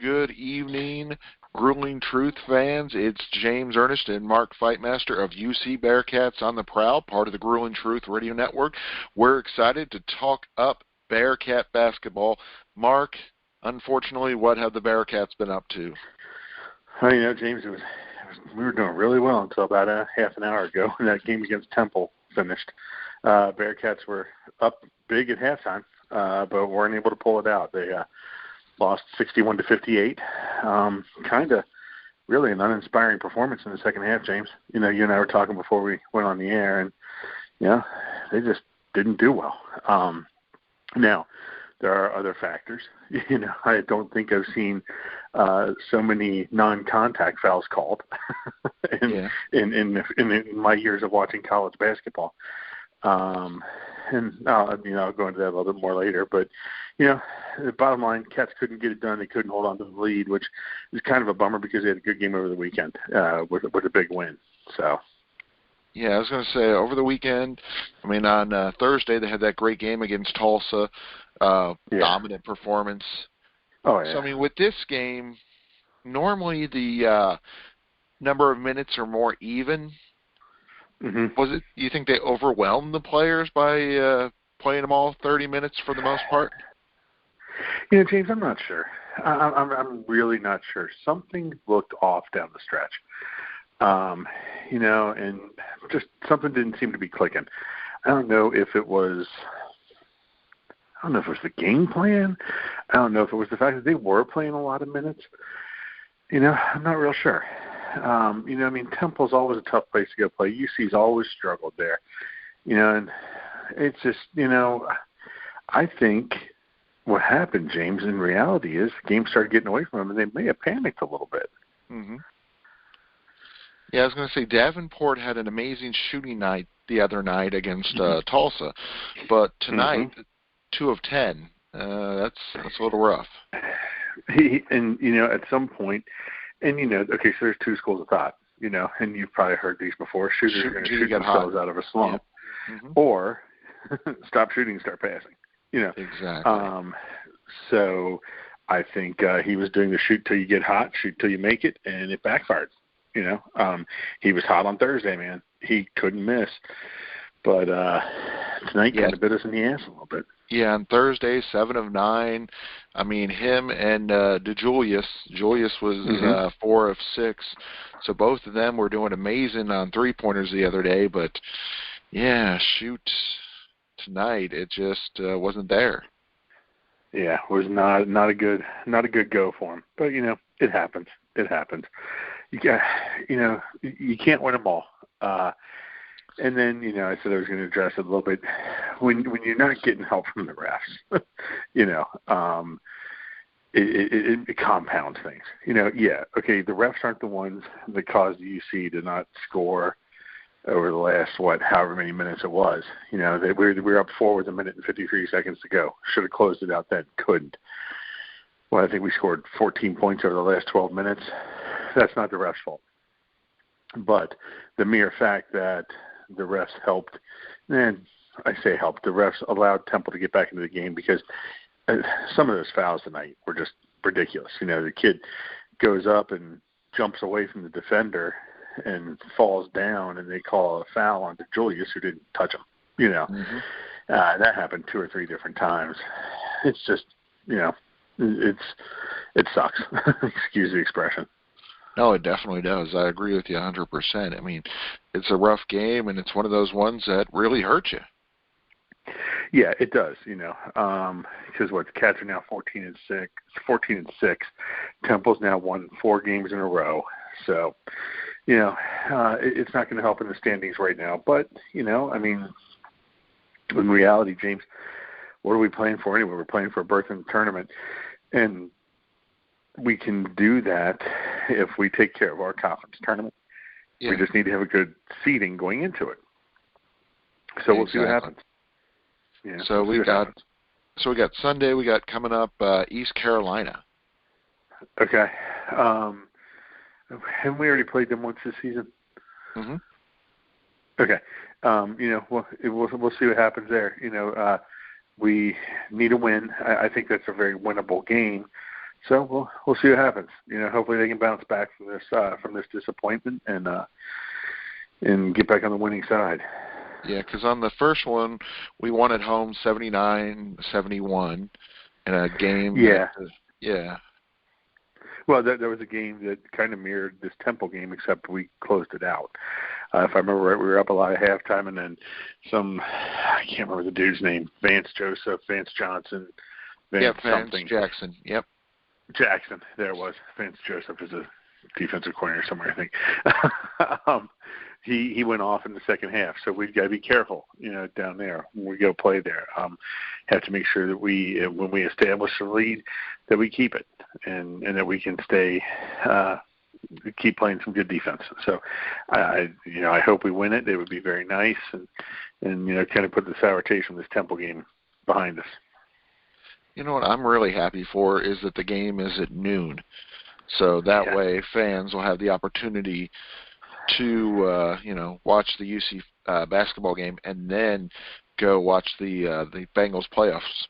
good evening, Grueling Truth fans. It's James Ernest and Mark Fightmaster of UC Bearcats on the Prowl, part of the Grueling Truth Radio Network. We're excited to talk up Bearcat basketball. Mark, unfortunately, what have the Bearcats been up to? Well, James, we were doing really well until about half an hour ago when that game against Temple finished. Bearcats were up big at halftime, but weren't able to pull it out. They lost 61-58. Kind of really an uninspiring performance in the second half, James. You and I were talking before we went on the air, and they just didn't do well. Now, there are other factors. I don't think I've seen so many non-contact fouls called in my years of watching college basketball. And I'll go into that a little bit more later. But, the bottom line, Cats couldn't get it done. They couldn't hold on to the lead, which is kind of a bummer because they had a good game over the weekend with a big win. So. Yeah, I was going to say, over the weekend, on Thursday they had that great game against Tulsa, dominant performance. Oh, yeah. So, with this game, normally the number of minutes are more even. Mm-hmm. Was it? You think they overwhelmed the players by playing them all 30 minutes for the most part? James, I'm not sure. I'm really not sure. Something looked off down the stretch. And just something didn't seem to be clicking. I don't know if it was the game plan. I don't know if it was the fact that they were playing a lot of minutes. I'm not real sure. Temple's always a tough place to go play. UC's always struggled there. And it's just, I think what happened, James, in reality is the game started getting away from them, and they may have panicked a little bit. Mm-hmm. Yeah, I was going to say Davenport had an amazing shooting night the other night against Tulsa, but tonight, 2 of 10. That's a little rough. At some point, okay, so there's two schools of thought, and you've probably heard these before. Shooters are going to shoot themselves out of a slump, or stop shooting and start passing. Exactly. So I think he was doing the shoot till you get hot, shoot till you make it, and it backfired. He was hot on Thursday, man. He couldn't miss. But tonight kind of bit us in the ass a little bit. Yeah, on Thursday, 7 of 9. Him and DeJulius. Julius was 4 of 6. So both of them were doing amazing on three-pointers the other day. But, shoot, tonight it just wasn't there. Yeah, it was not a good go for him. But, it happens. It happens. You can't win them all. And then, I said I was going to address it a little bit. When you're not getting help from the refs, it compounds things. Okay, the refs aren't the ones that caused the UC to not score over the last, however many minutes it was. We were up 4 with 1 minute and 53 seconds to go. Should have closed it out then. Couldn't. Well, I think we scored 14 points over the last 12 minutes. That's not the refs' fault. But the mere fact that the refs helped, and I say helped, the refs allowed Temple to get back into the game because some of those fouls tonight were just ridiculous. The kid goes up and jumps away from the defender and falls down, and they call a foul on Julius, who didn't touch him. That happened 2 or 3 different times. It's just, it sucks. Excuse the expression. No, it definitely does. I agree with you 100%. It's a rough game, and it's one of those ones that really hurt you. Yeah, it does. Because the Cats are now 14-6. Temple's now won 4 games in a row. So, it's not going to help in the standings right now. But in reality, James, what are we playing for anyway? We're playing for a berth in the tournament, and we can do that if we take care of our conference tournament. Yeah. We just need to have a good seeding going into it. So we'll see what happens. Yeah, so we got Sunday. We got coming up East Carolina. Okay. Haven't we already played them once this season? Mm-hmm. Okay. We'll see what happens there. We need a win. I think that's a very winnable game. So we'll see what happens. Hopefully they can bounce back from this disappointment and get back on the winning side. Yeah, because on the first one, we won at home 79-71 in a game. Yeah. Yeah. Well, there was a game that kind of mirrored this Temple game, except we closed it out. If I remember right, we were up a lot at halftime, and then I can't remember the dude's name, Vance Joseph, Vance Johnson, Vance something. Jackson, yep. Jackson, there it was. Vance Joseph is a defensive coordinator somewhere, I think. He went off in the second half, so we've got to be careful, down there when we go play there. Have to make sure that when we establish the lead, that we keep it and that we can keep playing some good defense. So I hope we win it. It would be very nice and kind of put the sour taste from this Temple game behind us. You know what I'm really happy for is that the game is at noon, so that way fans will have the opportunity to watch the UC basketball game and then go watch the Bengals playoffs.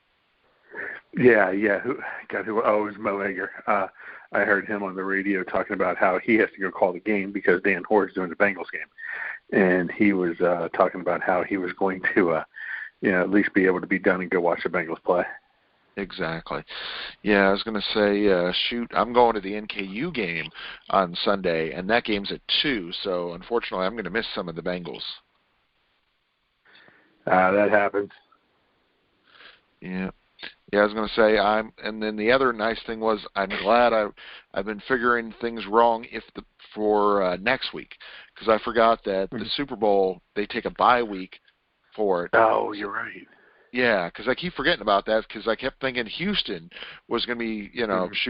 Yeah. It was Mo Egger. I heard him on the radio talking about how he has to go call the game because Dan Hoard's doing the Bengals game, and he was talking about how he was going to at least be able to be done and go watch the Bengals play. Exactly. Yeah, I was going to say, I'm going to the NKU game on Sunday, and that game's at 2, so unfortunately I'm going to miss some of the Bengals. That happens. Yeah. Yeah, I was going to say, and then the other nice thing was I'm glad I've been figuring things wrong for next week, because I forgot that the Super Bowl, they take a bye week for it. Oh, you're right. Yeah, because I keep forgetting about that because I kept thinking Houston was going to be,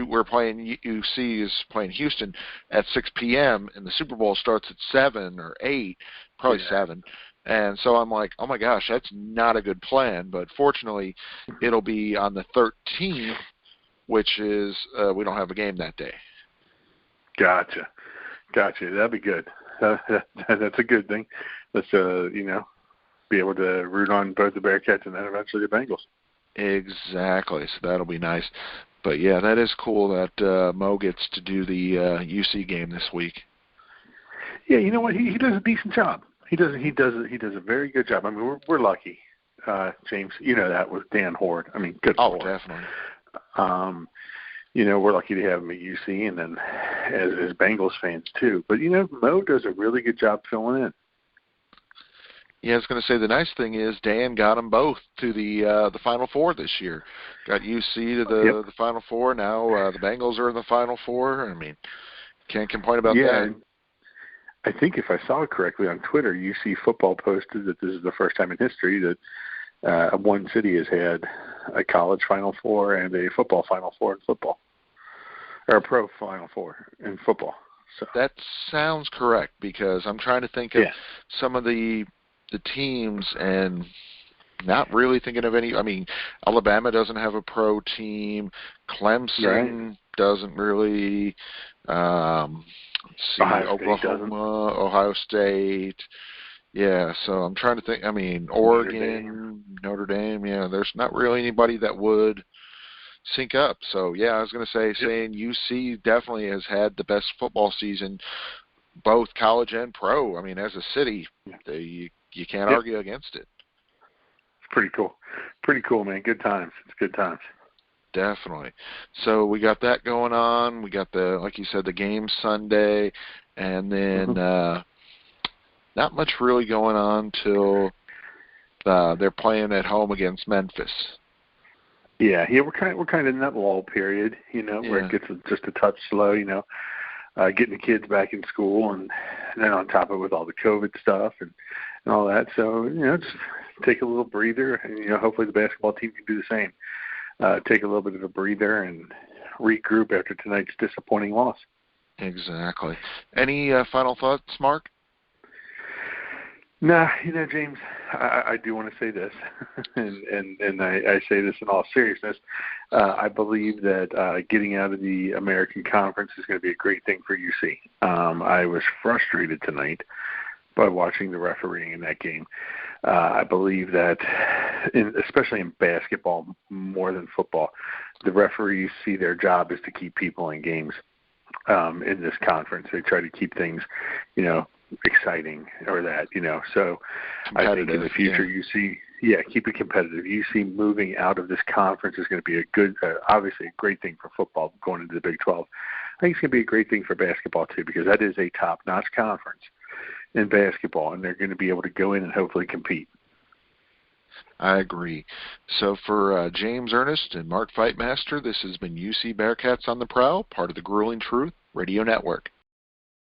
we're playing, UC is playing Houston at 6 p.m. and the Super Bowl starts at 7 or 8, probably 7. And so I'm like, oh my gosh, that's not a good plan. But fortunately, it'll be on the 13th, which is, we don't have a game that day. Gotcha. That'd be good. That's a good thing. Let's, be able to root on both the Bearcats and then eventually the Bengals. Exactly. So that'll be nice. But yeah, that is cool that Mo gets to do the UC game this week. Yeah, you know what? He does a decent job. He does a very good job. I mean, we're lucky, James. You know that with Dan Hoard. I mean, good. Oh, Lord. Definitely. We're lucky to have him at UC, and then as Bengals fans too. But Mo does a really good job filling in. Yeah, I was going to say the nice thing is Dan got them both to the Final Four this year. Got UC to the Final Four. Now the Bengals are in the Final Four. I mean, can't complain about that. I think if I saw it correctly on Twitter, UC football posted that this is the first time in history that one city has had a college Final Four and a football Final Four in football, or a pro Final Four in football. So that sounds correct because I'm trying to think of some of the teams and not really thinking of any. I mean, Alabama doesn't have a pro team. Clemson doesn't really. Oklahoma, Ohio State. Yeah, so I'm trying to think. I mean, Oregon, Notre Dame. Yeah, there's not really anybody that would sync up. So, yeah, I was going to say, saying UC definitely has had the best football season, both college and pro. I mean, as a city, you can't argue against it. It's pretty cool. Pretty cool, man. Good times. It's good times. Definitely. So we got that going on. We got like you said, the game Sunday, and then not much really going on till they're playing at home against Memphis. Yeah, we're kind of in that lull period, where it gets just a touch slow, getting the kids back in school, and then on top of it with all the COVID stuff and all that. So just take a little breather, and hopefully the basketball team can do the same. Take a little bit of a breather and regroup after tonight's disappointing loss. Exactly. Any final thoughts, Mark? Nah, James, I do want to say this, and I say this in all seriousness. I believe that getting out of the American Conference is going to be a great thing for UC. I was frustrated tonight by watching the refereeing in that game. I believe that, especially in basketball more than football, the referees see their job is to keep people in games in this conference. They try to keep things, exciting or that, So I think in the future you see, keep it competitive. You see moving out of this conference is going to be a good, obviously a great thing for football going into the Big 12. I think it's going to be a great thing for basketball too, because that is a top-notch conference in basketball, and they're going to be able to go in and hopefully compete. I agree. So for James Ernest and Mark Fightmaster, this has been UC Bearcats on the Prowl, part of the Grueling Truth Radio Network.